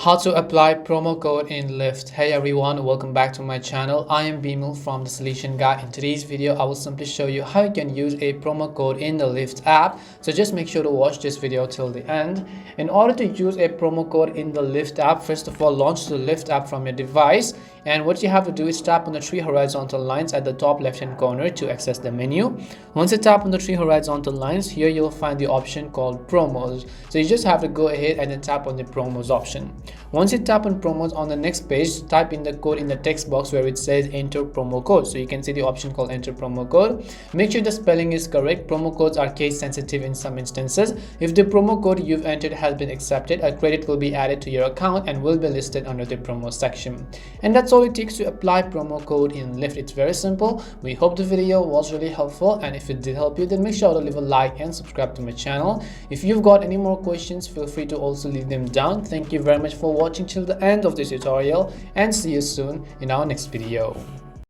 How to apply promo code in Lyft. Hey everyone, welcome back to my channel. I am Bimal from the Solution Guy. In today's video, I will simply show you how you can use a promo code in the Lyft app. So just make sure to watch this video till the end. In order to use a promo code in the Lyft app, first of all, launch the Lyft app from your device. And what you have to do is tap on the three horizontal lines at the top left hand corner to access the menu. Once you tap on the three horizontal lines, here you'll find the option called promos. So you just have to go ahead and then tap on the promos option. Once you tap on promos, on the next page, type in the code in the text box where it says enter promo code. So you can see the option called enter promo code. Make sure the spelling is correct. Promo codes are case sensitive in some instances. If the promo code you've entered has been accepted, a credit will be added to your account and will be listed under the promo section. And that's all it takes to apply promo code in Lyft. It's very simple. We hope the video was really helpful, and if it did help you, then make sure to leave a like and subscribe to my channel. If you've got any more questions, feel free to also leave them down. Thank you very much for watching till the end of this tutorial, and see you soon in our next video.